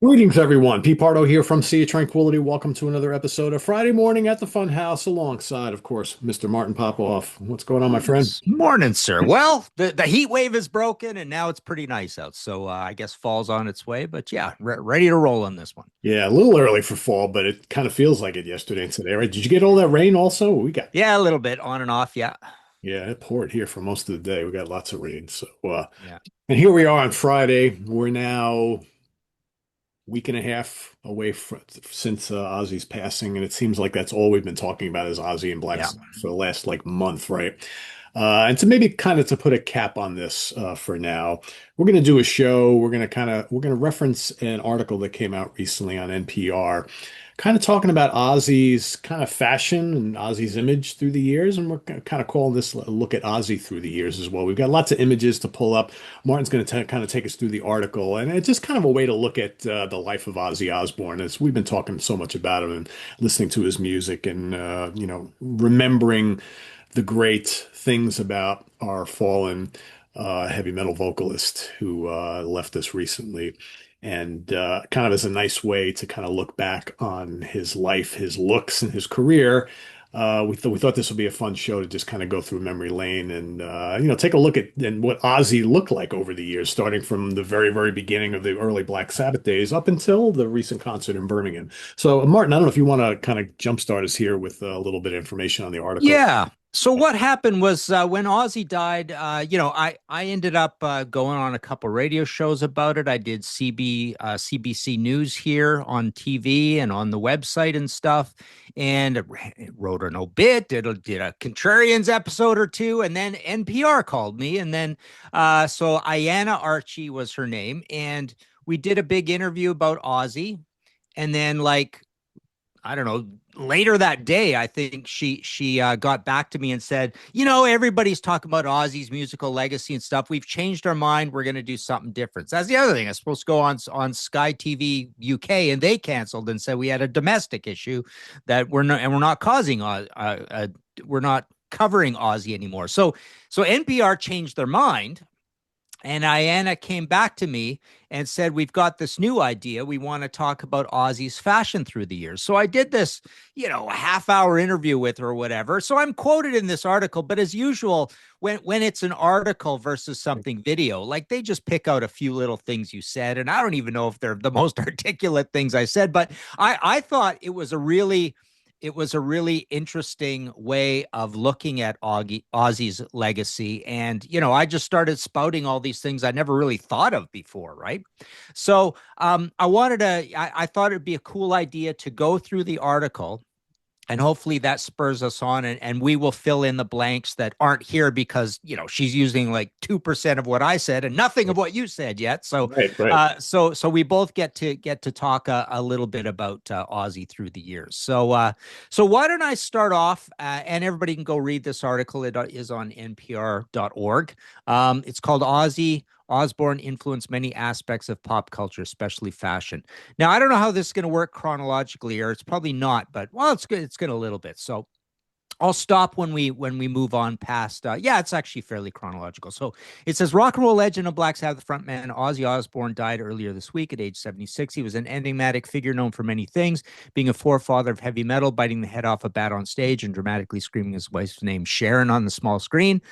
Greetings, everyone. Pete Pardo here from Sea of Tranquility. Welcome to another episode of Friday Morning at the Funhouse, alongside, of course, Mr. Martin Popoff. What's going on, my friend? Morning, sir. Well, the heat wave is broken and now it's pretty nice out. So I guess fall's on its way. But yeah, ready to roll on this one. Yeah, a little early for fall, but it kind of feels like it yesterday and today, right? Did you get all that rain also? We got, Yeah, a little bit on and off. Yeah. yeah, it poured here for most of the day. We got lots of rain. Yeah. And here we are on Friday. We're now week and a half away since Ozzy's passing, and it seems like that's all we've been talking about is Ozzy and Black Yeah. Sabbath for the last like month, right? And to maybe kind of to put a cap on this for now, we're going to do a show. We're going to reference an article that came out recently on NPR, kind of talking about Ozzy's kind of fashion and Ozzy's image through the years, and we're kind of calling this a look at Ozzy through the years as well. We've got lots of images to pull up. Martin's going to kind of take us through the article, and it's just kind of a way to look at the life of Ozzy Osbourne, as we've been talking so much about him and listening to his music, and remembering the great things about our fallen heavy metal vocalist who left us recently. And kind of as a nice way to kind of look back on his life, his looks, and his career, we thought this would be a fun show to just kind of go through memory lane and take a look at and what Ozzy looked like over the years, starting from the very beginning of the early Black Sabbath days up until the recent concert in Birmingham. So, Martin, I don't know if you want to kind of jumpstart us here with a little bit of information on the article. Yeah. So what happened was when Ozzy died, I ended up going on a couple radio shows about it. I did CBC News here on TV and on the website and stuff, and wrote an obit, did a Contrarians episode or two, and then NPR called me, and then so Ayanna Archie was her name, and we did a big interview about Ozzy, and then like I don't know, later that day, I think she got back to me and said, everybody's talking about Ozzy's musical legacy and stuff. We've changed our mind. We're going to do something different. So that's the other thing. I was supposed to go on Sky TV UK, and they canceled and said we had a domestic issue that we're not causing we're not covering Ozzy anymore. So NPR changed their mind. And Ayanna came back to me and said, we've got this new idea. We want to talk about Ozzy's fashion through the years. So I did this, a half-hour interview with her or whatever. So I'm quoted in this article, but as usual, when it's an article versus something video, like they just pick out a few little things you said. And I don't even know if they're the most articulate things I said, but I thought it was a really interesting way of looking at Ozzy's legacy. And, I just started spouting all these things I never really thought of before, right? So I thought it'd be a cool idea to go through the article, and hopefully that spurs us on, and we will fill in the blanks that aren't here because she's using like 2% of what I said and nothing of what you said yet. So Right. so we both get to talk a little bit about Ozzy through the years. So why don't I start off, and everybody can go read this article. It is on npr.org. It's called Ozzy Osbourne influenced many aspects of pop culture, especially fashion. Now, I don't know how this is going to work chronologically, or it's probably not, but well, it's good. It's good a little bit. So I'll stop when we move on past. Yeah, it's actually fairly chronological. So it says rock and roll legend of Black Sabbath frontman Ozzy Osbourne died earlier this week at age 76. He was an enigmatic figure known for many things, being a forefather of heavy metal, biting the head off a bat on stage, and dramatically screaming his wife's name Sharon on the small screen.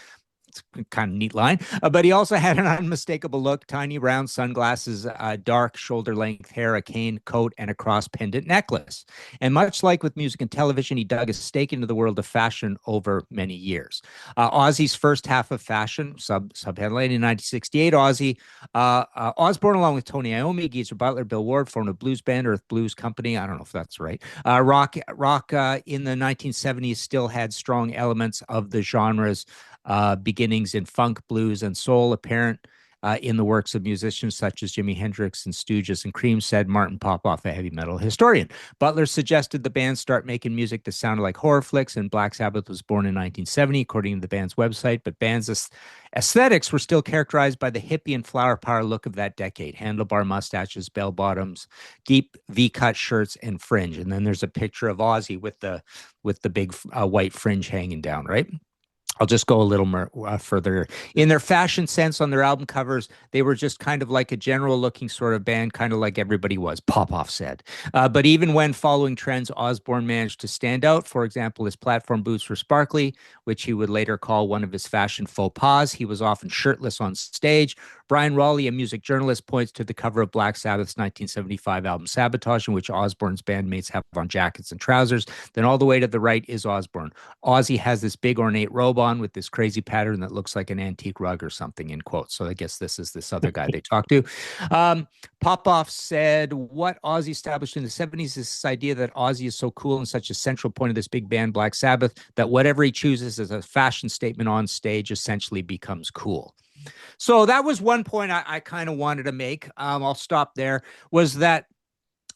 It's kind of neat line. But he also had an unmistakable look, tiny round sunglasses, dark shoulder length hair, a cane coat, and a cross pendant necklace. And much like with music and television, he dug a stake into the world of fashion over many years. Ozzy's first half of fashion, subheadline in 1968, Osbourne, along with Tony Iommi, Geezer Butler, Bill Ward, formed a blues band, Earth Blues Company. I don't know if that's right. Rock in the 1970s still had strong elements of the genres, beginnings in funk, blues, and soul, apparent in the works of musicians such as Jimi Hendrix and Stooges and Cream, said Martin Popoff, a heavy metal historian. Butler suggested the band start making music that sounded like horror flicks, and Black Sabbath was born in 1970, according to the band's website, but band's aesthetics were still characterized by the hippie and flower power look of that decade: handlebar mustaches, bell bottoms, deep V-cut shirts, and fringe. And then there's a picture of Ozzy with the big white fringe hanging down, right? I'll just go a little more further. In their fashion sense on their album covers, they were just kind of like a general looking sort of band, kind of like everybody was, Popoff said. But even when following trends, Osbourne managed to stand out. For example, his platform boots were sparkly, which he would later call one of his fashion faux pas. He was often shirtless on stage. Brian Raleigh, a music journalist, points to the cover of Black Sabbath's 1975 album Sabotage, in which Osbourne's bandmates have on jackets and trousers. Then all the way to the right is Osbourne. Ozzy has this big ornate robe on with this crazy pattern that looks like an antique rug or something, in quotes. So I guess this is this other guy they talked to. Um, Popoff said, what Ozzy established in the 70s is this idea that Ozzy is so cool and such a central point of this big band, Black Sabbath, that whatever he chooses as a fashion statement on stage essentially becomes cool. So that was one point I kind of wanted to make. I'll stop there. Was that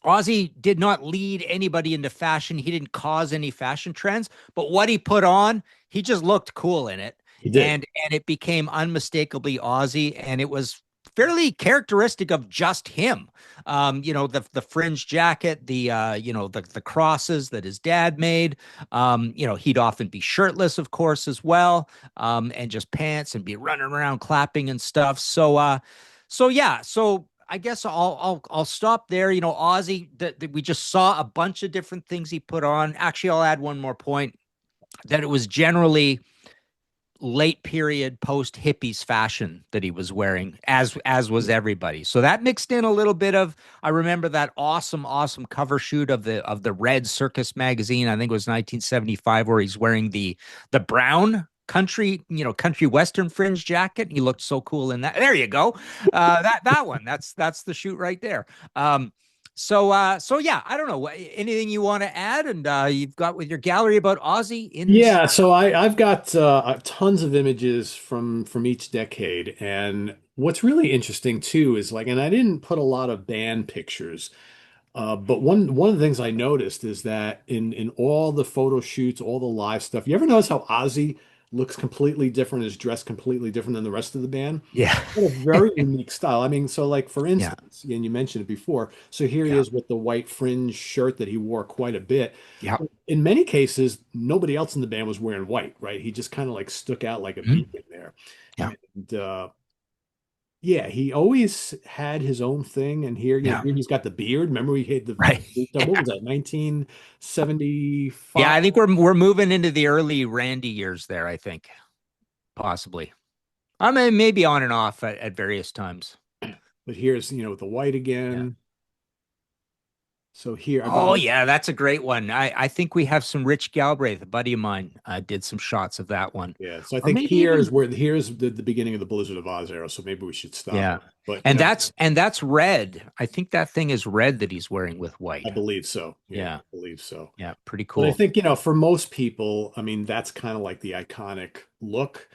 Ozzy did not lead anybody into fashion. He didn't cause any fashion trends, but what he put on, he just looked cool in it. He did. And it became unmistakably Ozzy, and it was fairly characteristic of just him. The fringe jacket, the crosses that his dad made. He'd often be shirtless, of course, as well, and just pants and be running around clapping and stuff. So I guess I'll stop there. Ozzy, that we just saw a bunch of different things he put on. Actually, I'll add one more point, that it was generally late period post hippies fashion that he was wearing, as was everybody. So that mixed in a little bit of, I remember that awesome cover shoot of the Red Circus magazine. I think it was 1975, where he's wearing the brown country western fringe jacket. He looked so cool in that. There you go. That one. That's the shoot right there. So yeah, I don't know. Anything you want to add? And you've got with your gallery about Ozzy in. Yeah, so I've got tons of images from each decade, and what's really interesting too is like, and I didn't put a lot of band pictures, but one of the things I noticed is that in all the photo shoots, all the live stuff, you ever notice how Ozzy looks completely different, is dressed completely different than the rest of the band? Yeah. Got a very unique style. I mean, so like for Yeah. instance, and you mentioned it before, so here he Yeah. is with the white fringe shirt that he wore quite a bit. Yeah. In many cases, nobody else in the band was wearing white, right? He just kind of like stuck out like a Mhm. beacon there. Yeah. And yeah, he always had his own thing. And here Yeah. he's got the beard. Remember we had Right. what was that, 1975? Yeah, I think we're moving into the early Randy years there, I think. Possibly. I mean, maybe on and off at various times. But here's, with the white Yeah. again. So here, I Oh bought, yeah, that's a great one. I think we have some Rich Galbraith, a buddy of mine, did some shots of that one. yeah. So I Or think maybe even here's the beginning of the Blizzard of Oz era. So maybe we should stop yeah. there. But, And that's red. I think that thing is red that he's wearing with I white. believe so. Yeah, I Yeah. believe so. Yeah, pretty But I cool. think, for most people, I mean, that's kind of like the iconic look.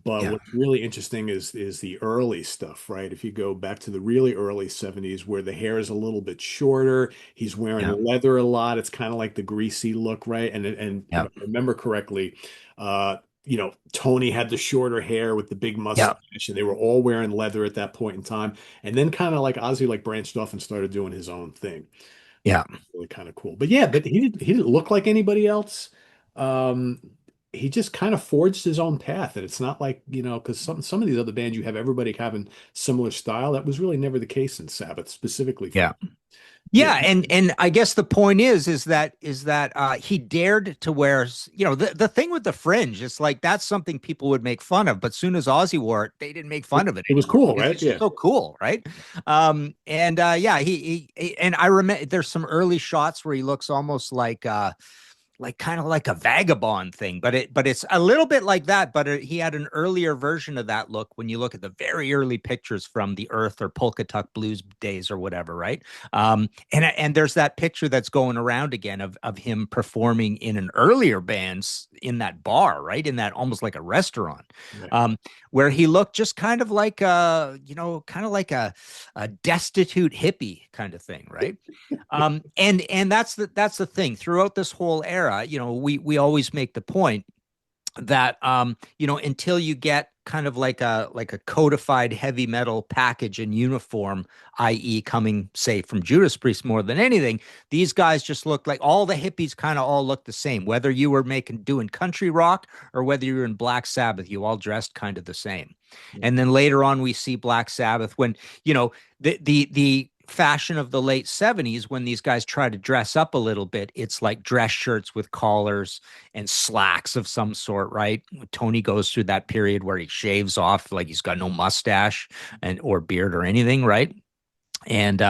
But Yeah. what's really interesting is the early stuff, right? If you go back to the really early 70s where the hair is a little bit shorter, he's wearing Yeah. leather a lot. It's kind of like the greasy look, right? And if Yeah. I remember correctly, Tony had the shorter hair with the big Yeah. mustache, and they were all wearing leather at that point in time. And then kind of like Ozzy like branched off and started doing his own thing. Yeah. Really kind of cool. But yeah, but he didn't look like anybody else. Um, he just kind of forged his own path, and it's not like, because some of these other bands you have everybody having similar style. That was really never the case in Sabbath, specifically for Yeah. him. Yeah, Yeah, and I guess the point is that he dared to wear, the thing with the fringe. It's like that's something people would make fun of, but soon as Ozzy wore it, they didn't make fun of it it was anymore cool, because right? it's just Yeah. so cool, right? And yeah, and I remember there's some early shots where he looks almost like kind of like a vagabond thing, but it's a little bit like that. But he had an earlier version of that look when you look at the very early pictures from the Earth or Polka Tuck Blues days or whatever, right? And there's that picture that's going around again of him performing in an earlier band's in that bar, right? In that almost like a restaurant, Right. um, where he looked just kind of like kind of like a destitute hippie kind of thing, right? And that's the thing throughout this whole era. We always make the point. that until you get kind of like a codified heavy metal package and uniform, i.e. coming say from Judas Priest more than anything, these guys just look like all the hippies kind of all look the same, whether you were doing country rock or whether you were in Black Sabbath, you all dressed kind of the same. And then later on we see Black Sabbath when the fashion of the late 70s, when these guys try to dress up a little bit, it's like dress shirts with collars and slacks of some sort, right? Tony goes through that period where he shaves off, like he's got no mustache and or beard or anything, right? And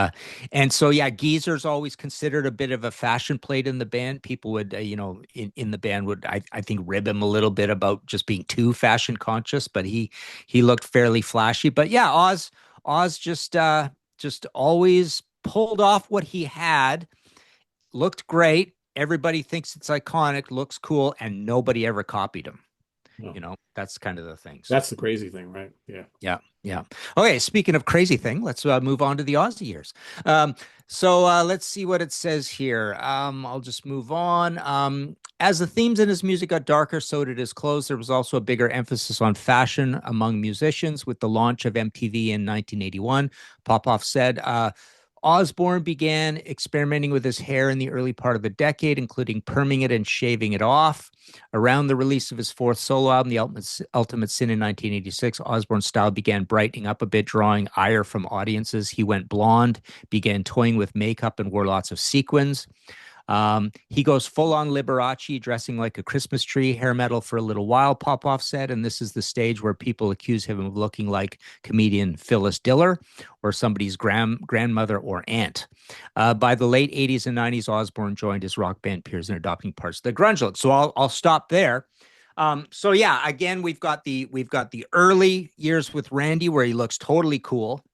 so yeah, Geezer's always considered a bit of a fashion plate in the band. People would in the band would I think rib him a little bit about just being too fashion conscious, but he looked fairly flashy. But yeah, Oz just always pulled off what he had, looked great. Everybody thinks it's iconic, looks cool, and nobody ever copied him. No, That's kind of the thing. So that's the crazy thing, right? Yeah. yeah, yeah. Okay, speaking of crazy thing, let's move on to the Aussie years. Let's see what it says here. I'll just move on. As the themes in his music got darker, so did his clothes. There was also a bigger emphasis on fashion among musicians with the launch of MTV in 1981. Popoff said, Osbourne began experimenting with his hair in the early part of the decade, including perming it and shaving it off. Around the release of his fourth solo album, The Ultimate Sin in 1986, Osbourne's style began brightening up a bit, drawing ire from audiences. He went blonde, began toying with makeup, and wore lots of sequins. He goes full on Liberace, dressing like a Christmas tree, hair metal for a little while, Popoff said. And this is the stage where people accuse him of looking like comedian Phyllis Diller or somebody's grandmother or aunt. By the late 80s and 90s, Osbourne joined his rock band peers in adopting parts of the grunge look. So I'll stop there. So yeah, again, we've got the early years with Randy where he looks totally cool.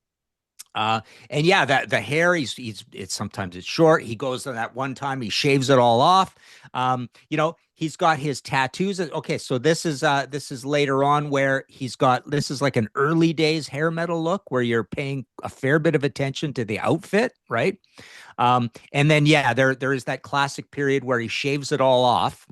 And yeah, that the hair, it's sometimes it's short. He goes to that one time, he shaves it all off. He's got his tattoos. Okay, so this is later on where this is like an early days hair metal look where you're paying a fair bit of attention to the outfit, right? And then yeah, there is that classic period where he shaves it all off,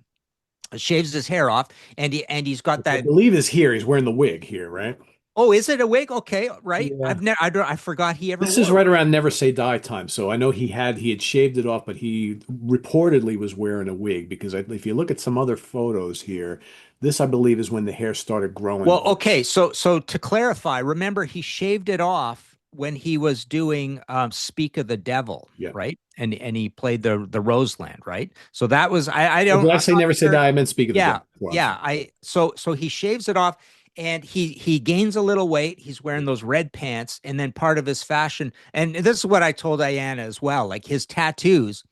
shaves his hair off, and he's got I that. believe is here. He's wearing the wig here, right? Oh, is it a wig? Okay, right. Yeah. I've never I forgot he ever This is wore one. right around Never Say Die time. So I know he had shaved it off, but he reportedly was wearing a wig because if you look at some other photos here, this I believe is when the hair started growing. Well, okay, so to clarify, remember he shaved it off when he was doing Speak of the Devil, Yeah. right? And he played the Roseland, right? So that was Or did I I'm say not Never Say sure. Die? I meant Speak of the Yeah, Devil. Well, I'm yeah. sorry. So he shaves it off and he gains a little weight. He's wearing those red pants, and then part of his fashion, and this is what I told Diana as well, like his tattoos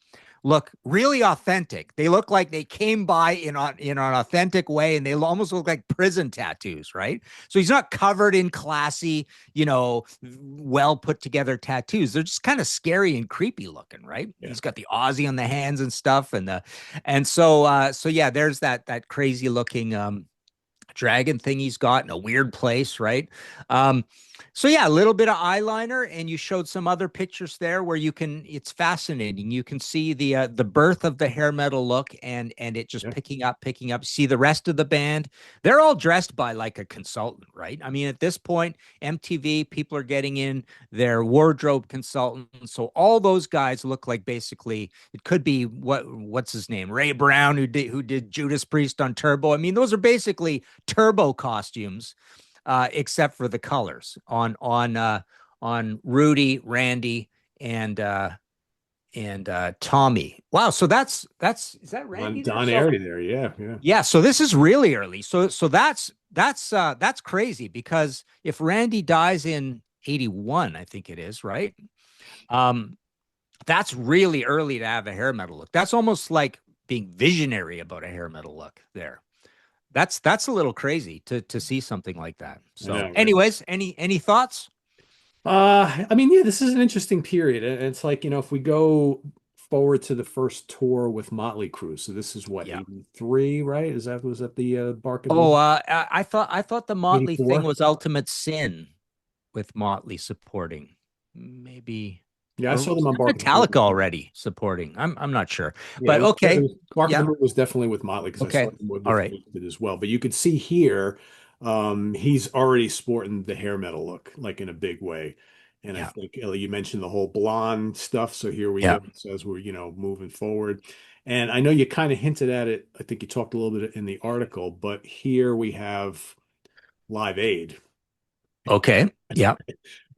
look really authentic. They look like they came by in an authentic way, and they almost look like prison tattoos, right? So he's not covered in classy, well put together tattoos. They're just kind of scary and creepy looking, right? Yeah. He's got the Ozzy on the hands and stuff, and so yeah, there's that crazy looking dragon thing he's got in a weird place, right? Um, so yeah, a little bit of eyeliner, and you showed some other pictures there where it's fascinating. You can see the birth of the hair metal look, and it just Yeah. picking up. See the rest of the band, they're all dressed by like a consultant, right? I mean, at this point, MTV people are getting in their wardrobe consultants, so all those guys look like basically it could be what's his name, Ray Brown, who did Judas Priest on Turbo. I mean, those are basically Turbo costumes, except for the colors on Rudy, Randy, and Tommy. Wow, so that's is that On Randy there? Don So Airy there. Yeah. Yeah. yeah, so this is really early. So that's crazy because if Randy dies in 81, I think it is, right? Um, that's really early to have a hair metal look. That's almost like being visionary about a hair metal look there. That's a little crazy to see something like that. I So, know, right? anyways, any thoughts? I mean, yeah, this is an interesting period. And it's like, if we go forward to the first tour with Motley Crue, so this is what, Yeah. 83, right? Was that the Bark of the Oh, Moon? I thought the Motley thing 84? was Ultimate Sin with Motley supporting. Maybe. Yeah, I Or saw them was on that Bark of the Moon. Metallica already supporting? I'm not sure. Yeah, But okay. Bark of the Yeah. Moon was definitely with Motley because I Okay. saw him All with right. Wasted as well. But you could see here, he's already sporting the hair metal look, like in a big way. And I Yeah. think you mentioned the whole blonde stuff. So here we Yeah. go. It says we're, moving forward. And I know you kind of hinted at it. I think you talked a little bit in the article, but here we have Live Aid. Okay. Yeah.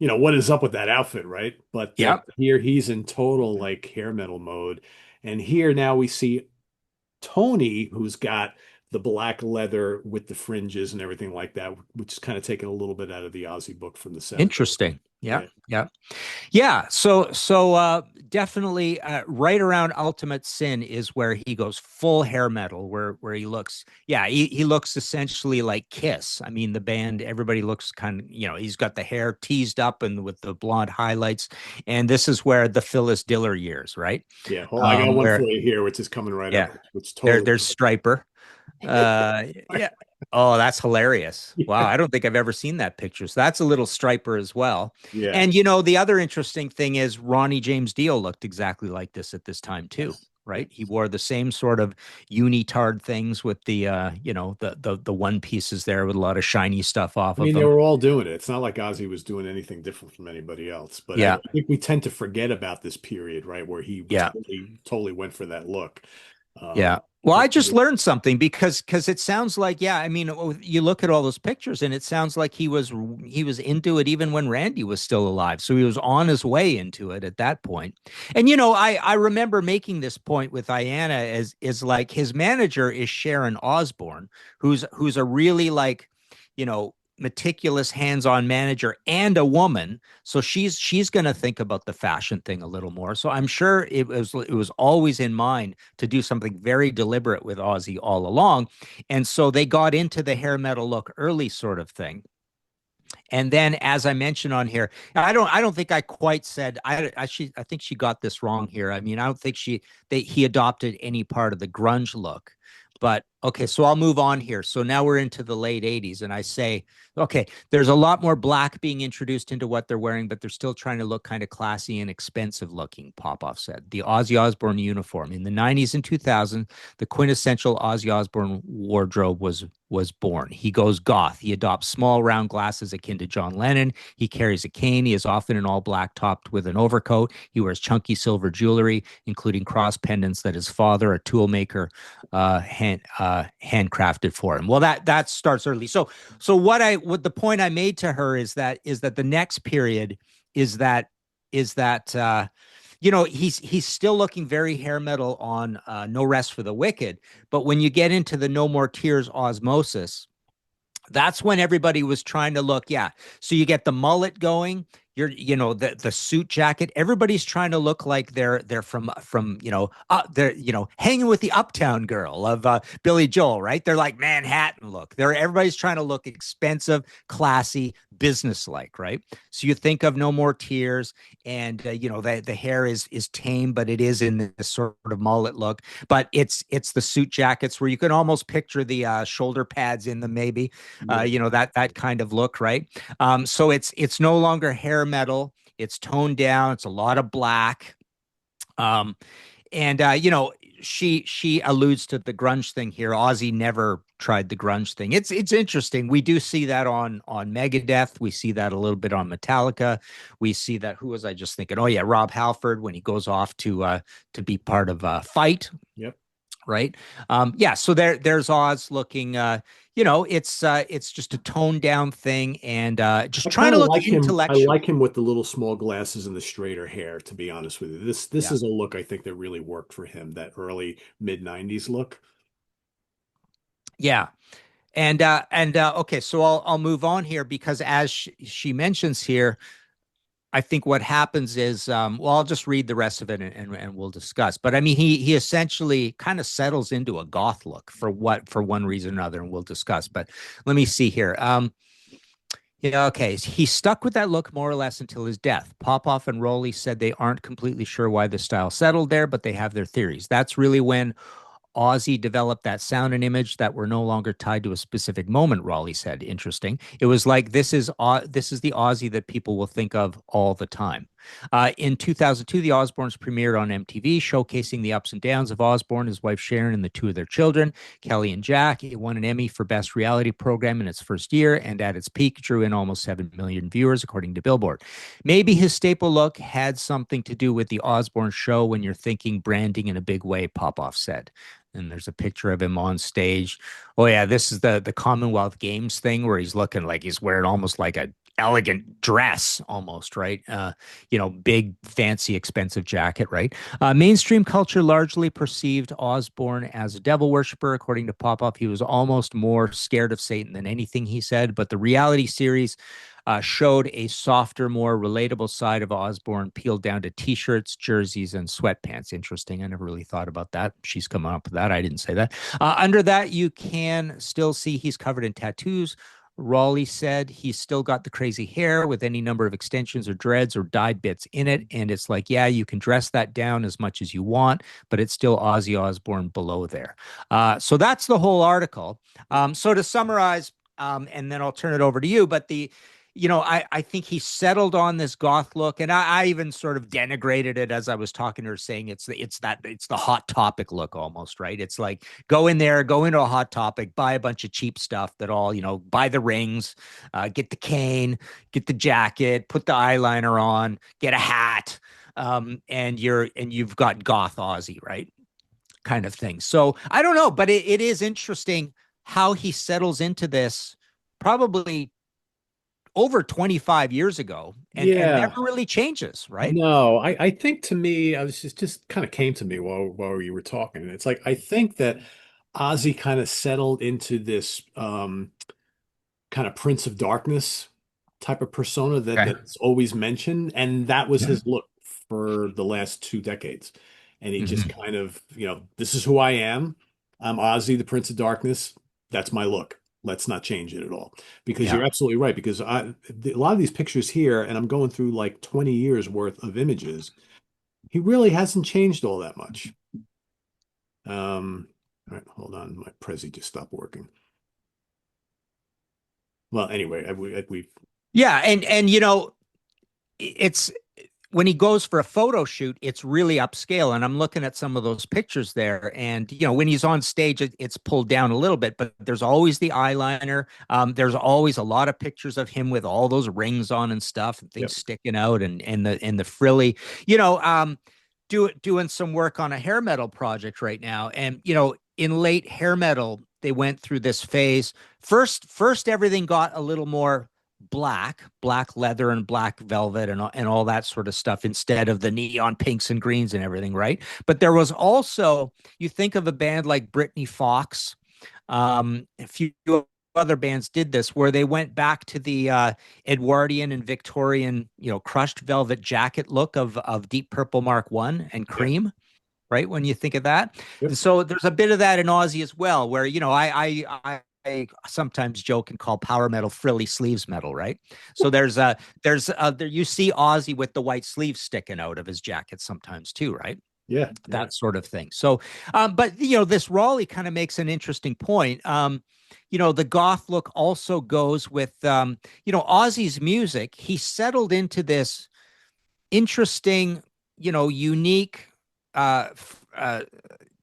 What is up with that outfit, right? But Yeah. here he's in total like hair metal mode. And here now we see Tony, who's got the black leather with the fringes and everything like that, which is kind of taken a little bit out of the Ozzy book from the 70s. Interesting. Yeah. Yeah. Yeah. Yeah, so definitely right around Ultimate Sin is where he goes full hair metal, where he looks, yeah, he looks essentially like Kiss. I mean, the band, everybody looks kind of, he's got the hair teased up and with the blonde highlights, and this is where the Phyllis Diller years, right? Yeah. Hold on, I got one Where for you here, which is coming right up, yeah, which totally. there's Striper. Yeah. Oh, that's hilarious. Wow. I don't think I've ever seen that picture. So that's a little striper as well. Yeah. And, the other interesting thing is Ronnie James Dio looked exactly like this at this time too, Yes. right? He Yes. wore the same sort of unitard things with the, the one pieces there with a lot of shiny stuff off I of mean, they them. were all doing it. It's not like Ozzy was doing anything different from anybody else. But I Yeah. think we tend to forget about this period, right, where he Yeah. totally went for that look. Um, Yeah. Well, I but just learned something because it sounds like, yeah, I mean, you look at all those pictures and it sounds like he was into it even when Randy was still alive. So he was on his way into it at that point. And I remember making this point with Diana as is like his manager is Sharon Osbourne, who's a really like, meticulous hands-on manager and a woman, so she's going to think about the fashion thing a little more. So I'm sure it was always in mind to do something very deliberate with Ozzy all along. And so they got into the hair metal look early sort of thing. And then, as I mentioned on here, I don't think I quite said I think she got this wrong here. I mean, I don't think he adopted any part of the grunge look. But okay, so I'll move on here. So now we're into the late 80s, and I say, okay, there's a lot more black being introduced into what they're wearing, but they're still trying to look kind of classy and expensive looking, Popoff said. The Ozzy Osbourne uniform. In the 90s and 2000s, the quintessential Ozzy Osbourne wardrobe was born. He goes goth. He adopts small round glasses akin to John Lennon. He carries a cane. He is often in all black topped with an overcoat. He wears chunky silver jewelry, including cross pendants that his father, a tool maker, handcrafted for him. Well, that starts early. So what the point I made to her is that the next period is that he's still looking very hair metal on No Rest for the Wicked, but when you get into the No More Tears Osmosis, that's when everybody was trying to look. Yeah, so you get the mullet going, the suit jacket, everybody's trying to look like they're from they're hanging with the uptown girl of Billy Joel, right? They're like Manhattan look. Everybody's trying to look expensive, classy, businesslike, right? So you think of No More Tears, and the hair is tame, but it is in this sort of mullet look. But it's the suit jackets where you can almost picture the shoulder pads in them, maybe yeah. that kind of look, right? So it's no longer hair metal. It's toned down. It's a lot of black. Um, and she alludes to the grunge thing here. Ozzy never tried the grunge thing. It's interesting. We do see that on Megadeth. We see that a little bit on Metallica. We see that. Who was I just thinking? Oh yeah, Rob Halford when he goes off to be part of Fight. Yep. Right. Yeah. So there's Oz looking. It's just a toned down thing, and just I trying kind to of look like him. I intellectual. like him with the little small glasses and the straighter hair, to be honest with you. This Yeah. is a look I think that really worked for him, that early mid 90s look. Yeah. And okay, so I'll move on here because as she mentions here, I think what happens is, well, I'll just read the rest of it and we'll discuss. But I mean, he essentially kind of settles into a goth look for one reason or another, and we'll discuss. But let me see here. Yeah, okay. He stuck with that look more or less until his death. Popoff and Rowley said they aren't completely sure why the style settled there, but they have their theories. That's really when Ozzy developed that sound and image that were no longer tied to a specific moment, Raleigh said. Interesting. It was like this is the Ozzy that people will think of all the time. In 2002, the Osbournes premiered on MTV, showcasing the ups and downs of Osbourne, his wife Sharon, and the two of their children, Kelly and Jack. It won an Emmy for Best Reality Program in its first year, and at its peak, drew in almost 7 million viewers, according to Billboard. Maybe his staple look had something to do with the Osbourne show when you're thinking branding in a big way, Popoff said. And there's a picture of him on stage. Oh yeah, this is the Commonwealth Games thing where he's looking like he's wearing almost like a elegant dress almost, right? Big, fancy, expensive jacket, right? Mainstream culture largely perceived Osbourne as a devil worshiper. According to Popoff, he was almost more scared of Satan than anything, he said. But the reality series showed a softer, more relatable side of Osbourne, peeled down to t-shirts, jerseys, and sweatpants. Interesting. I never really thought about that. She's coming up with that. I didn't say that. Under that, you can still see he's covered in tattoos. Raleigh said he's still got the crazy hair with any number of extensions or dreads or dyed bits in it. And it's like, yeah, you can dress that down as much as you want, but it's still Ozzy Osbourne below there. So that's the whole article. So to summarize, and then I'll turn it over to you, but I think he settled on this goth look, and I even sort of denigrated it as I was talking to her, saying it's the hot topic look almost, right? It's like go into a hot topic, buy a bunch of cheap stuff that all buy the rings, get the cane, get the jacket, put the eyeliner on, get a hat, and you've got goth Ozzy, right? Kind of thing. So I don't know, but it is interesting how he settles into this, probably over 25 years ago, and never Yeah. really changes, right? No, I think to me, I was just kind of came to me while you were talking. It's like I think that Ozzy kind of settled into this kind of Prince of Darkness type of persona Okay. that's always mentioned, and that was Yeah. his look for the last 2 decades. And he just Hmm. kind of, this is who I am. I'm Ozzy, the Prince of Darkness. That's my look. Let's not change it at all. Because Yeah. you're absolutely right. Because a lot of these pictures here, and I'm going through like 20 years worth of images, he really hasn't changed all that much. All right, hold on. My Prezi just stopped working. Well, anyway, we've Yeah, and it's when he goes for a photo shoot, it's really upscale. And I'm looking at some of those pictures there. And, when he's on stage, it's pulled down a little bit, but there's always the eyeliner. There's always a lot of pictures of him with all those rings on and stuff and things yep. sticking out and the frilly, you know, um, doing some work on a hair metal project right now. And, in late hair metal, they went through this phase. First, everything got a little more black leather and black velvet and all that sort of stuff instead of the neon pinks and greens and everything, right? But there was also, you think of a band like Britney Fox, a few other bands did this where they went back to the Edwardian and Victorian, crushed velvet jacket look of Deep Purple Mark One and Yeah. Cream, right? When you think of that. Yep. And so there's a bit of that in Aussie as well, where, I sometimes joke and call power metal frilly sleeves metal, right? So there you see Ozzy with the white sleeves sticking out of his jacket sometimes too, right? Yeah. Yeah. That sort of thing. So, but this Raleigh kind of makes an interesting point. The goth look also goes with Ozzy's music. He settled into this interesting, unique uh, uh,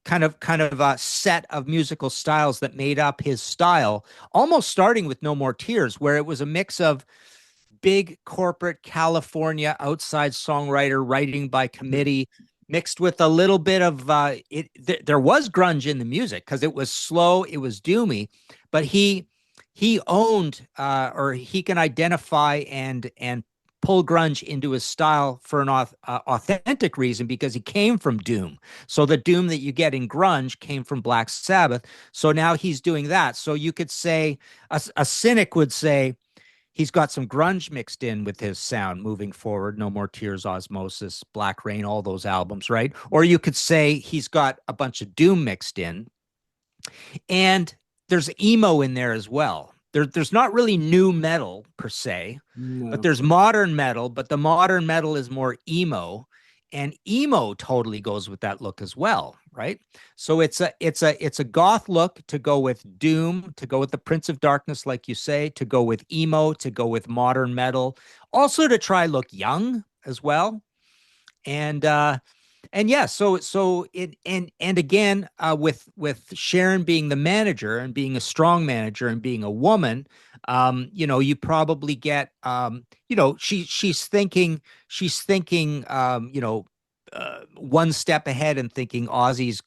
kind of a set of musical styles that made up his style, almost starting with No More Tears, where it was a mix of big corporate California outside songwriter writing by Hmm. committee mixed with a little bit of there was grunge in the music because it was slow, it was doomy, but he owned or he can identify and pull grunge into his style for an authentic reason because he came from doom. So the doom that you get in grunge came from Black Sabbath. So now he's doing that. So you could say a cynic would say he's got some grunge mixed in with his sound moving forward. No More Tears, Osmosis, Black Rain, all those albums, right? Or you could say he's got a bunch of doom mixed in. And there's emo in there as well. There's not really new metal per se, but No. there's modern metal, but the modern metal is more emo. And emo totally goes with that look as well, right? So it's a goth look to go with doom, to go with the Prince of Darkness, like you say, to go with emo, to go with modern metal, also to try look young as well. And yeah, so it and again, with Sharon being the manager and being a strong manager and being a woman, you probably get, she's thinking, one step ahead and thinking Ozzy's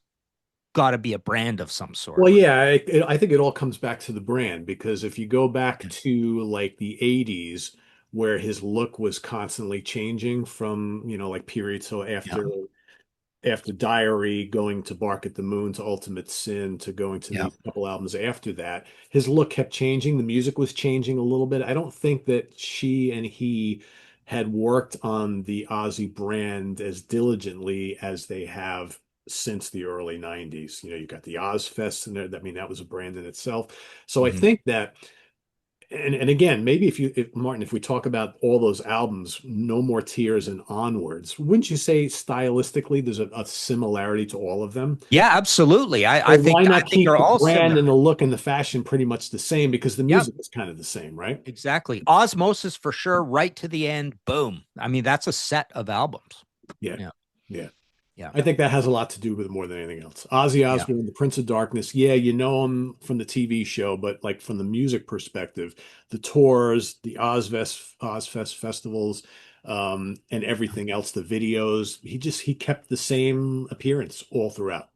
got to be a brand of some sort. Well, yeah, I think it all comes back to the brand because if you go back Yeah. to like the 80s where his look was constantly changing from, like period. So Yeah. after Diary, going to Bark at the Moon to Ultimate Sin to going to Yeah. these couple albums after that, his look kept changing. The music was changing a little bit. I don't think that she and he had worked on the Ozzy brand as diligently as they have since the early 90s. You got the Ozfest and there. I mean, that was a brand in itself. So I Mhm. think that and again, maybe if Martin, if we talk about all those albums, No More Tears and onwards, wouldn't you say stylistically there's a similarity to all of them? Yeah, absolutely. I So think why I not think keep they're the all brand similar. and the look and the fashion pretty much the same because the Yeah, music is kind of the same, right? exactly. Osmosis for sure, right to the end. Boom. I mean, that's a set of albums. Yeah. Yeah, Yeah. yeah, I think that has a lot to do with it more than anything else. Ozzy yeah, Osbourne, the Prince of Darkness. Yeah, you know him from the TV show, but like from the music perspective, the tours, the Ozfest festivals, and everything else, the videos, he kept the same appearance all throughout.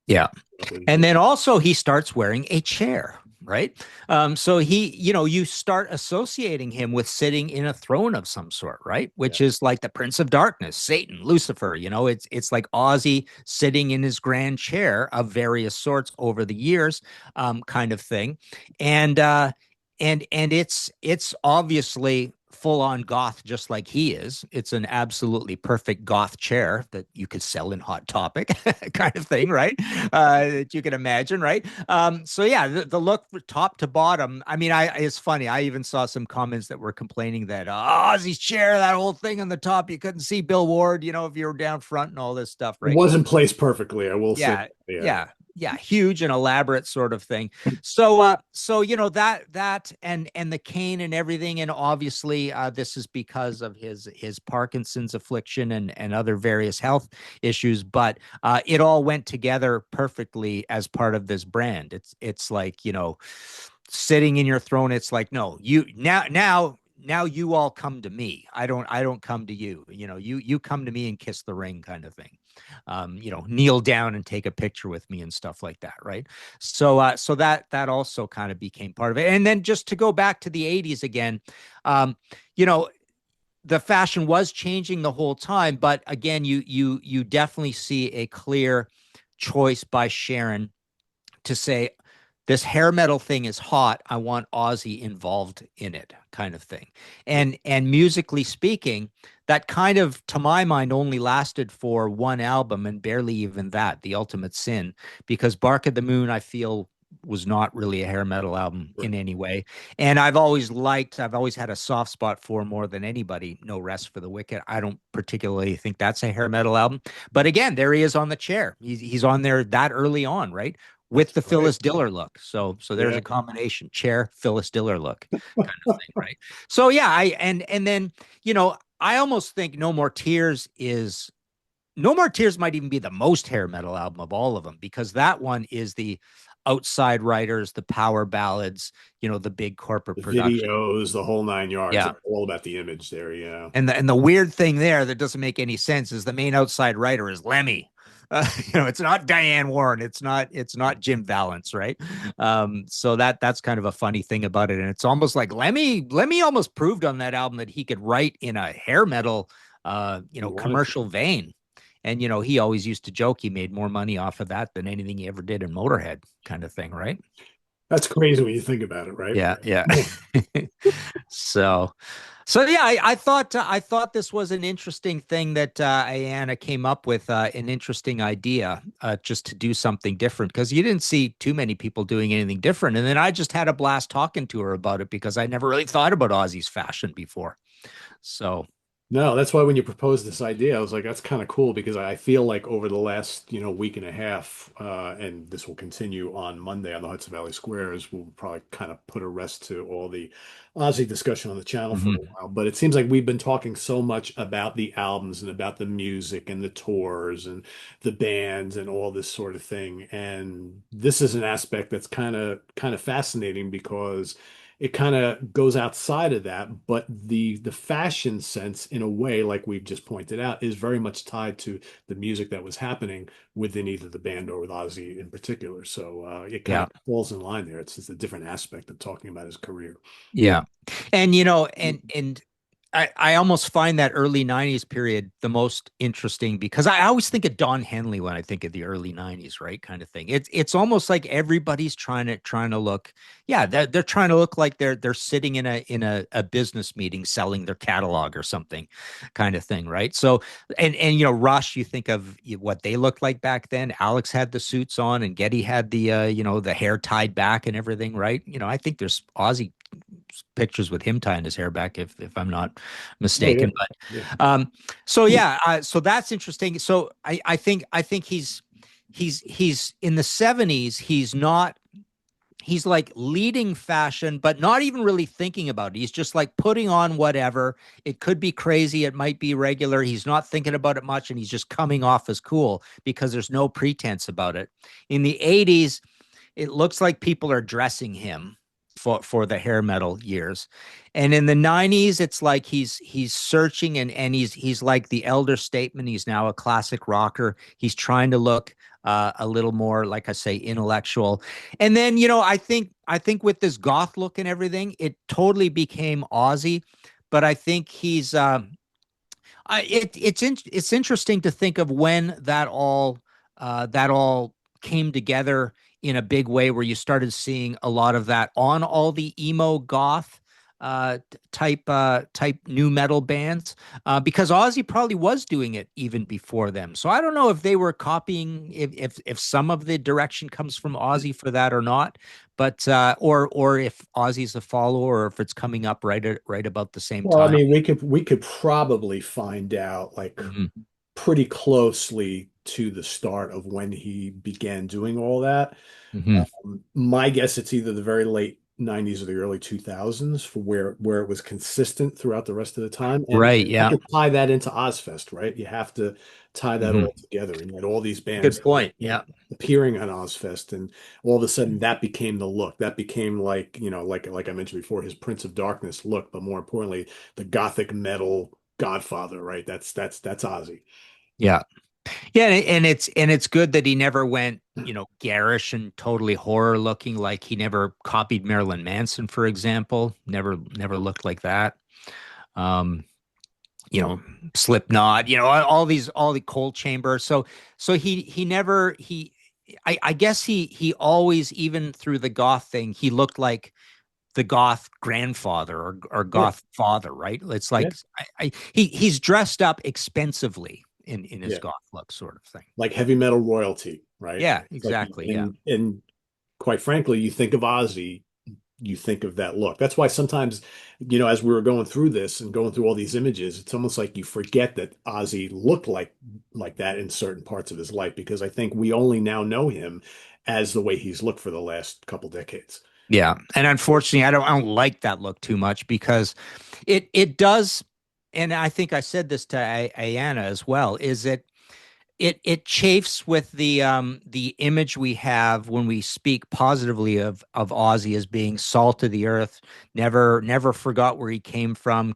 yeah. Up And until then also he starts wearing a chair, right? So you start associating him with sitting in a throne of some sort, right? yeah. Which is like the Prince of Darkness, Satan, Lucifer. It's like Ozzy sitting in his grand chair of various sorts over the years, kind of thing. And it's obviously full on goth, just like he is. It's an absolutely perfect goth chair that you could sell in Hot Topic, kind of thing, right? That you can imagine, right? So yeah, the look top to bottom. I mean, it's funny. I even saw some comments that were complaining that Ozzy's chair, that whole thing on the top, you couldn't see Bill Ward, if you were down front and all this stuff, It right? wasn't placed perfectly, I will say. Yeah, Yeah. yeah, huge and elaborate sort of thing. So that and the cane and everything, and obviously this is because of his Parkinson's affliction and other various health issues, but it all went together perfectly as part of this brand. It's like, sitting in your throne. It's like, no, now you all come to me. I don't come to you. You come to me and kiss the ring, kind of thing. Kneel down and take a picture with me and stuff like that, right? So that also kind of became part of it. And then just to go back to the 80s again, um, you know, the fashion was changing the whole time, but again, you definitely see a clear choice by Sharon to say, this hair metal thing is hot. I want Ozzy involved in it, kind of thing. And musically speaking, that kind of, to my mind, only lasted for one album and barely even that, The Ultimate Sin, because Bark at the Moon, I feel, was not really a hair metal album Right. in any way. And I've always had a soft spot for, more than anybody, No Rest for the Wicked. I don't particularly think that's a hair metal album. But again, there he is on the chair. He's on there that early on, right? With That's the right. Phyllis Diller look. So there's Yeah. a combination, chair, Phyllis Diller look, kind of thing, right? So yeah, and then, I almost think No More Tears might even be the most hair metal album of all of them, because that one is the outside writers, the power ballads, the big corporate The production. videos, the whole 9 yards, Yeah. it's all about the image there. Yeah. And the weird thing there that doesn't make any sense is the main outside writer is Lemmy. It's not Diane Warren. It's not Jim Valance, right? So that's kind of a funny thing about it. And it's almost like Lemmy almost proved on that album that he could write in a hair metal, You wanted to. commercial vein. And he always used to joke he made more money off of that than anything he ever did in Motorhead, kind of thing, right? That's crazy when you think about it, right? Yeah, yeah. So, so yeah, I thought this was an interesting thing that Ayana came up with, an interesting idea, just to do something different, because you didn't see too many people doing anything different. And then I just had a blast talking to her about it because I never really thought about Ozzy's fashion before. So, No, that's why when you proposed this idea, I was like, that's kind of cool because I feel like over the last, week and a half, and this will continue on Monday on the Hudson Valley Squares, we'll probably kind of put a rest to all the Ozzy discussion on the channel for a Hmm. while. But it seems like we've been talking so much about the albums and about the music and the tours and the bands and all this sort of thing. And this is an aspect that's kind of fascinating because it kind of goes outside of that, but the fashion sense, in a way, like we've just pointed out, is very much tied to the music that was happening within either the band or with Ozzy in particular. So it kind Yeah. of falls in line there. It's just a different aspect of talking about his career. Yeah. And and I almost find that early 90s period the most interesting because I always think of Don Henley when I think of the early 90s, right? Kind of thing. It's almost like everybody's trying to look, yeah, they're trying to look like they're sitting in a business meeting selling their catalog or something kind of thing, right? So and Rush, you think of what they looked like back then. Alex had the suits on and Geddy had the the hair tied back and everything, right? I think there's Ozzy pictures with him tying his hair back, if I'm not Oh yeah, mistaken. yeah. But so yeah, so that's interesting. So I think he's in the 70s. He's like leading fashion, but not even really thinking about it. He's just like putting on whatever. It could be crazy. It might be regular. He's not thinking about it much, and he's just coming off as cool because there's no pretense about it. In the 80s, it looks like people are dressing him for the hair metal years. And in the 90s, it's like he's searching and he's like the elder statesman. He's now a classic rocker. He's trying to look a little more, like I say, intellectual. And then, I think with this goth look and everything, it totally became Ozzy. But I think it's interesting to think of when that all came together in a big way, where you started seeing a lot of that on all the emo goth type new metal bands, because Ozzy probably was doing it even before them. So I don't know if they were copying, if some of the direction comes from Ozzy for that or not, but or if Ozzy's a follower, or if it's coming up right about the same Well, I time. mean, we could probably find out like Mhm. pretty closely to the start of when he began doing all that. Hmm. My guess it's either the very late 90s or the early 2000s for where it was consistent throughout the rest of the time. And Right. you have Yeah. to tie that into Ozfest, right? You have to tie that Hmm. all together. And you had all these Good bands point. Yeah. appearing on Ozfest, and all of a sudden that became the look. That became like, like I mentioned before, his Prince of Darkness look, but more importantly, the gothic metal godfather, right? That's Ozzy. Yeah. Yeah. And it's good that he never went, garish and totally horror looking. Like he never copied Marilyn Manson, for example. Never looked like that. Um, you know, Slipknot, all the Cold Chamber. So he never he I guess he always, even through the goth thing, he looked like the goth grandfather or Yeah, goth father, right? It's yeah, like he's dressed up expensively in his yeah. goth look, sort of thing. Like heavy metal royalty, right? Yeah, It's like, exactly. Yeah. and quite frankly, you think of Ozzy, you think of that look. That's why sometimes, as we were going through this and going through all these images, it's almost like you forget that Ozzy looked like that in certain parts of his life, because I think we only now know him as the way he's looked for the last couple decades. Yeah. And unfortunately, I don't like that look too much because it does, and I think I said this to Ayana as well, is it chafes with the image we have when we speak positively of Ozzy as being salt of the earth, never forgot where he came from,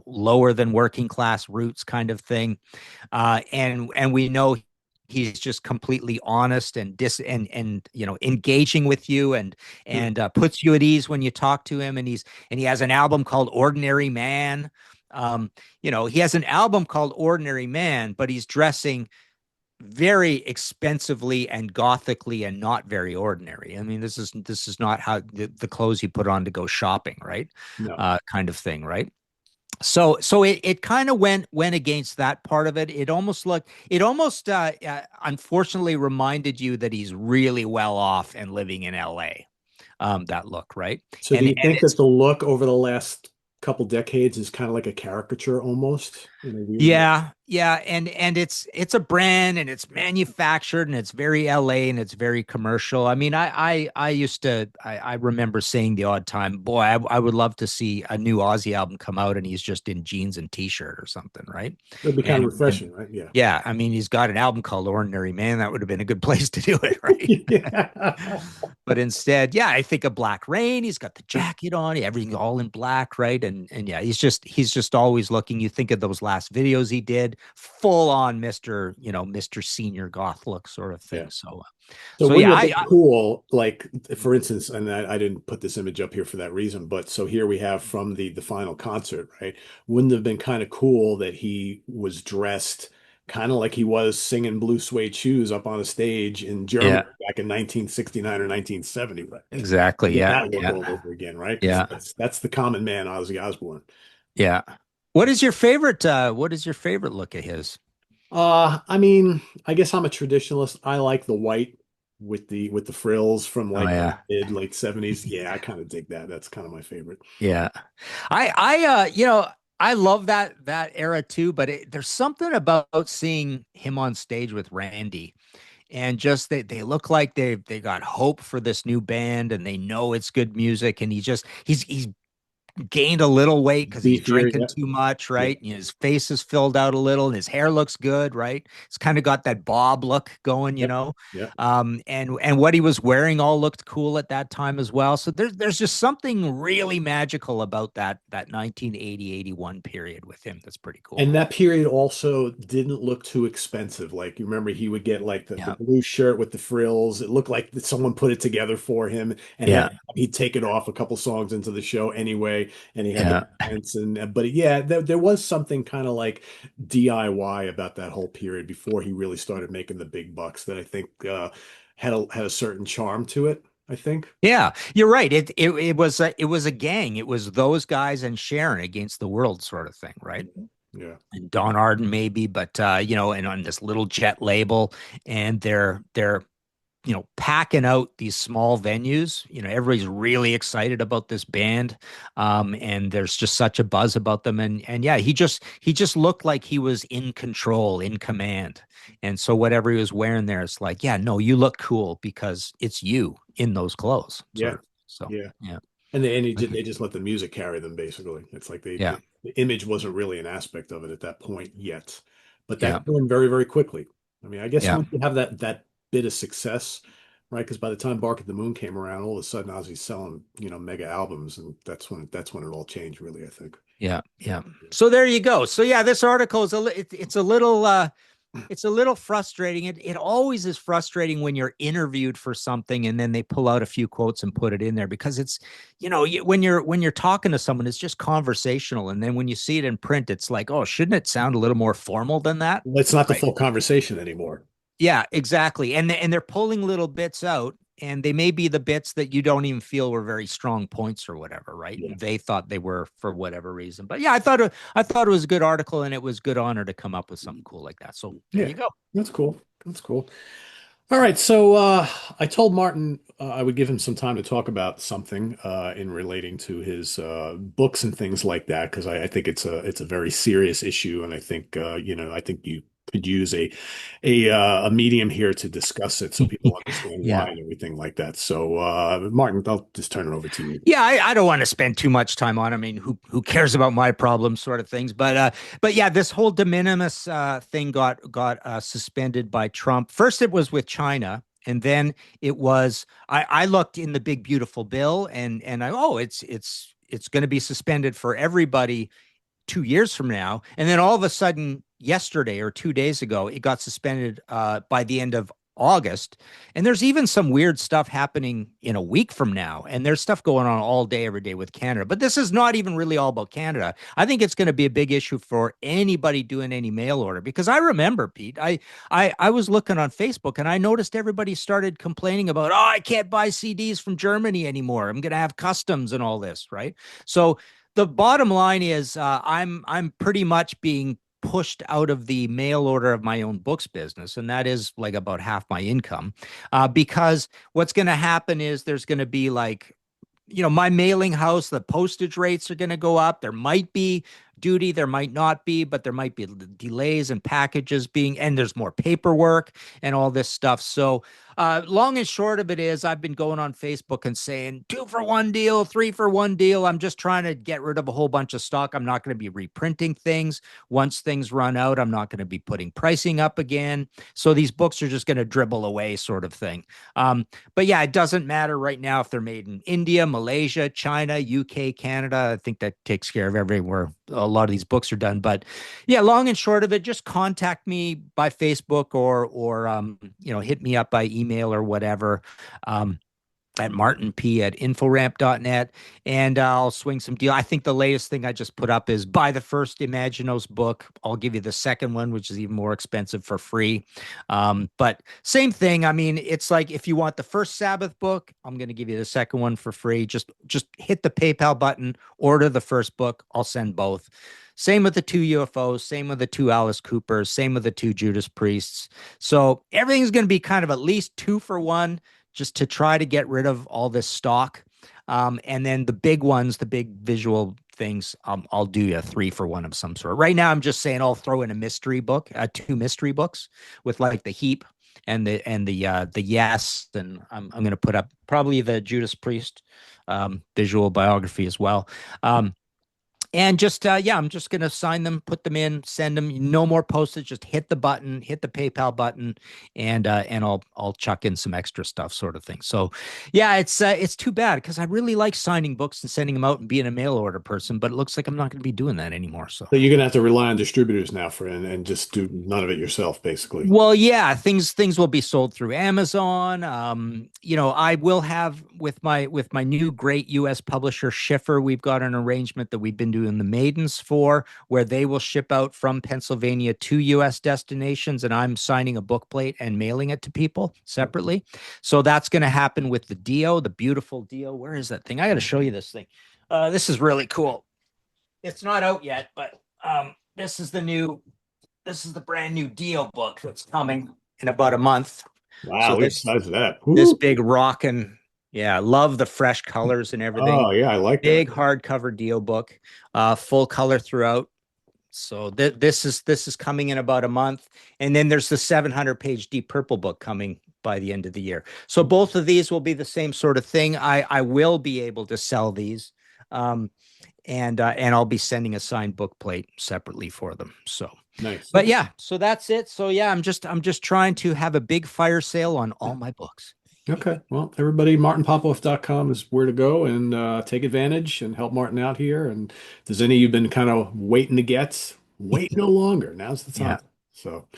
lower than working class roots kind of thing. And we know he's just completely honest and engaging with you, and puts you at ease when you talk to him. And he has an album called Ordinary Man. He has an album called Ordinary Man, but he's dressing very expensively and gothically and not very ordinary. I mean, this is not how the clothes you put on to go shopping, right? No. Kind of thing, right? So it kind of went against that part of it. It almost unfortunately reminded you that he's really well off and living in LA. That look, right? So do And you think that it's the look over the last couple decades is kind of like a caricature almost in a weird way. Yeah, yeah, and it's a brand and it's manufactured and it's very LA and it's very commercial. I mean, I used to I remember saying the odd time, boy, I would love to see a new Ozzy album come out and he's just in jeans and t-shirt or something, right? It'd be kind of And refreshing, right? Yeah. yeah, I mean, he's got an album called Ordinary Man. That would have been a good place to do it, right? Yeah. But instead, yeah, I think of Black Rain. He's got the jacket on, everything all in black, right? And yeah, he's just always looking. You think of those last videos he did, full on Mr. Mr. Senior Goth look sort of Yeah. thing. So So so wouldn't yeah, it have been cool, like for instance, and I didn't put this image up here for that reason, but so here we have from the final concert, right? Wouldn't it have been kind of cool that he was dressed kind of like he was singing Blue Suede Shoes up on a stage in Germany yeah, back in 1969 or 1970, right? exactly. Get Yeah, that look yeah, all over again, right? Because yeah, that's the common man, Ozzy Osbourne. yeah. What is your favorite look of his? I mean, I guess I'm a traditionalist. I like the white with the frills from Oh like the yeah. mid late 70s. Yeah, I kind of dig that. That's kind of my favorite. Yeah. I love that era too, but there's something about seeing him on stage with Randy and just they look like they got hope for this new band and they know it's good music and he's gained a little weight because he's Beefier, drinking yeah. too much, Yeah. right? And his face is filled out a little, and his hair looks good, right? It's kind of got that bob look going, Yep. Yeah. and what he was wearing all looked cool at that time as well. So there's just something really magical about that 1980-81 period with him. That's pretty cool. And that period also didn't look too expensive. Like you remember he would get like the Yeah, blue shirt with the frills. It looked like that someone put it together for him and yeah, he'd take it off a couple songs into the show anyway. And he had the yeah. pants and but yeah, there was something kind of like DIY about that whole period before he really started making the big bucks that I think had a certain charm to it, I think. Yeah, you're right. It was a gang. It was those guys and Sharon against the world sort of thing, right? Yeah. And Don Arden maybe, but and on this little jet label, and they're packing out these small venues. Everybody's really excited about this band, and there's just such a buzz about them. And yeah, he just looked like he was in control, in command. And so whatever he was wearing there, it's like, yeah, no, you look cool because it's you in those clothes, sort Yeah. of. So Yeah. yeah, They just let the music carry them basically. It's like yeah, the image wasn't really an aspect of it at that point yet, but yeah, that came very, very quickly. I mean, I guess yeah. once you have that bit of success, right? Because by the time Bark at the Moon came around, all of a sudden Ozzy's selling, mega albums, and that's when it all changed, really, I think. Yeah, yeah. So there you go. So yeah, this article is it's a little frustrating. It always is frustrating when you're interviewed for something and then they pull out a few quotes and put it in there because it's when you're talking to someone it's just conversational and then when you see it in print it's like, oh, shouldn't it sound a little more formal than that? It's not the Right. full conversation anymore. Yeah, exactly. And they're pulling little bits out, and they may be the bits that you don't even feel were very strong points or whatever, right? Yeah, And they thought they were for whatever reason. But yeah, I thought it was a good article, and it was good honor to come up with something cool like that. So there yeah, you go. that's cool. That's cool. All right, so I told Martin I would give him some time to talk about something in relating to his books and things like that because I think it's a very serious issue, and I think I think you could use a medium here to discuss it so people understand why Yeah. and everything like that. So Martin, I'll just turn it over to you. Yeah, I don't want to spend too much time on. I mean, who cares about my problems, sort of things. But yeah, this whole de minimis thing got suspended by Trump. First, it was with China, and then it was. I looked in the big beautiful bill, and it's going to be suspended for everybody 2 years from now. And then all of a sudden, yesterday or 2 days ago, it got suspended by the end of August. And there's even some weird stuff happening in a week from now. And there's stuff going on all day, every day with Canada. But this is not even really all about Canada. I think it's going to be a big issue for anybody doing any mail order because I remember, Pete, I was looking on Facebook and I noticed everybody started complaining about, oh, I can't buy CDs from Germany anymore. I'm going to have customs and all this, right? So the bottom line is I'm pretty much being pushed out of the mail order of my own books business, and that is like about half my income, because what's going to happen is there's going to be like my mailing house, the postage rates are going to go up. There might be duty, there might not be, but there might be delays and packages and there's more paperwork and all this stuff. So, long and short of it is, I've been going on Facebook and saying 2 for 1 deal, 3 for 1 deal. I'm just trying to get rid of a whole bunch of stock. I'm not going to be reprinting things. Once things run out, I'm not going to be putting pricing up again. So these books are just going to dribble away, sort of thing. But yeah, it doesn't matter right now if they're made in India, Malaysia, China, UK, Canada. I think that takes care of everywhere a lot of these books are done. But yeah, long and short of it, just contact me by Facebook or hit me up by email or whatever. At martinp@inforamp.net, and I'll swing some deal. I think the latest thing I just put up is buy the first Imaginos book. I'll give you the second one, which is even more expensive, for free. But same thing. I mean, it's like if you want the first Sabbath book, I'm going to give you the second one for free. Just hit the PayPal button, order the first book. I'll send both. Same with the 2 UFOs, same with the 2 Alice Coopers, same with the 2 Judas Priests. So everything's going to be kind of at least 2 for 1, just to try to get rid of all this stock. And then the big ones, the big visual things, I'll do a 3 for 1 of some sort. Right now, I'm just saying I'll throw in a mystery book, 2 mystery books with like the heap and the yes, and I'm going to put up probably the Judas Priest visual biography as well. And just yeah, I'm just gonna sign them, put them in, send them. No more postage. Just hit the button, hit the PayPal button, and I'll chuck in some extra stuff, sort of thing. So yeah, it's too bad because I really like signing books and sending them out and being a mail order person, but it looks like I'm not going to be doing that anymore. So. So you're gonna have to rely on distributors now and just do none of it yourself, basically. Well, yeah, things will be sold through Amazon. I will have with my new great U.S. publisher Schiffer. We've got an arrangement that we've been doing the Maidens for, where they will ship out from Pennsylvania to U.S. destinations, and I'm signing a book plate and mailing it to people separately. So that's going to happen with the Dio, the beautiful Dio. Where is that thing? I got to show you this thing. This is really cool. It's not out yet, but this is the brand new Dio book that's coming in about a month. Wow, So look at the this size of that. this Woo. big rockin', yeah, love the fresh colors and everything. Oh yeah, I like that. Big hardcover Dio book, full color throughout. So this is coming in about a month, and then there's the 700-page Deep Purple book coming by the end of the year. So both of these will be the same sort of thing. I will be able to sell these. And I'll be sending a signed book plate separately for them. So, Nice. but Okay. yeah, so that's it. So yeah, I'm just trying to have a big fire sale on all my books. Okay. Well, everybody, martinpopoff.com is where to go and take advantage and help Martin out here. And if there's any you've been kind of waiting to get, wait no longer. Now's the Yeah, time. So,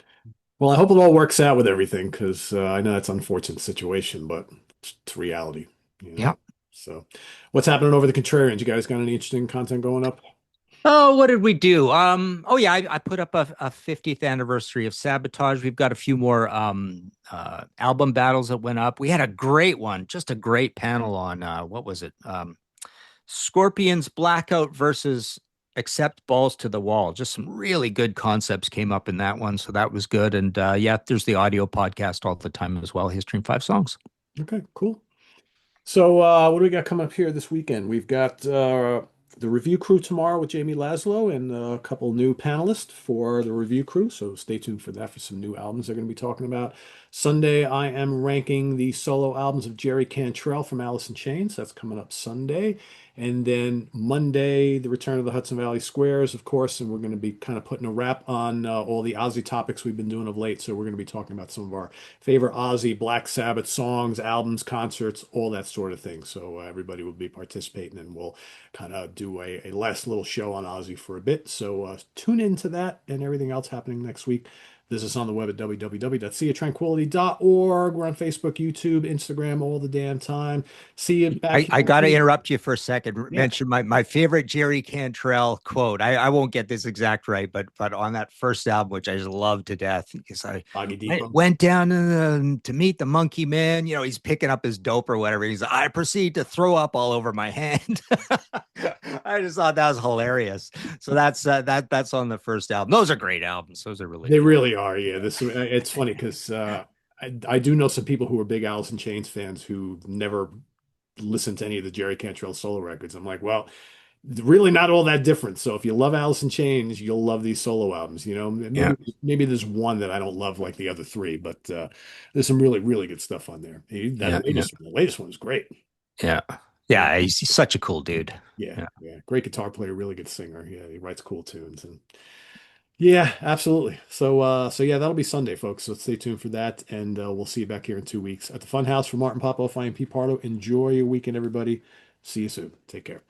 well, I hope it all works out with everything because I know that's an unfortunate situation, but it's reality, you yeah. know. So, what's happening over the Contrarians? You guys got any interesting content going up? Oh, what did we do? Oh yeah, I put up a 50th anniversary of Sabotage. We've got a few more album battles that went up. We had a great one, just a great panel on what was it? Scorpions Blackout versus Accept Balls to the Wall. Just some really good concepts came up in that one, so that was good. And yeah, there's the audio podcast all the time as well. History in 5 songs. Okay, cool. So, what do we got coming up here this weekend? We've got the review crew tomorrow with Jamie Laszlo and a couple new panelists for the review crew. So, stay tuned for that for some new albums they're going to be talking about. Sunday, I am ranking the solo albums of Jerry Cantrell from Alice in Chains. That's coming up Sunday. And then Monday, the return of the Hudson Valley Squares, of course. And we're going to be kind of putting a wrap on all the Ozzy topics we've been doing of late. So, we're going to be talking about some of our favorite Ozzy, Black Sabbath songs, albums, concerts, all that sort of thing. So everybody will be participating, and we'll kind of do a last little show on Ozzy for a bit. So tune into that and everything else happening next week. Visit us on the web at www.seatranquility.org. We're on Facebook, YouTube, Instagram all the damn time. See you back I here. got to interrupt you for a second. Yeah, Mention my favorite Jerry Cantrell quote. I won't get this exact right, but on that first album, which I just love to death, because I Boggy went, Depot. went down to meet the Monkey Man. He's picking up his dope or whatever. He's like, I proceed to throw up all over my hand. I just thought that was hilarious. So that's on the first album. Those are great albums. Those are really They good. really are. Yeah, this it's funny because I do know some people who are big Alice in Chains fans who never listened to any of the Jerry Cantrell solo records. I'm like, well, really not all that different. So if you love Alice in Chains, you'll love these solo albums. You know, Yeah. maybe there's one that I don't love like the other three, but there's some really really good stuff on there. Yeah. Yeah. The latest one is great. Yeah. Yeah, Yeah. He's such a cool dude. yeah, Yeah. yeah. Great guitar player, really good singer. Yeah, he writes cool tunes and yeah, absolutely. So yeah, that'll be Sunday, folks. So stay tuned for that, and we'll see you back here in 2 weeks at the Fun House for Martin Popoff. I am Pete Pardo. Enjoy your weekend, everybody. See you soon. Take care.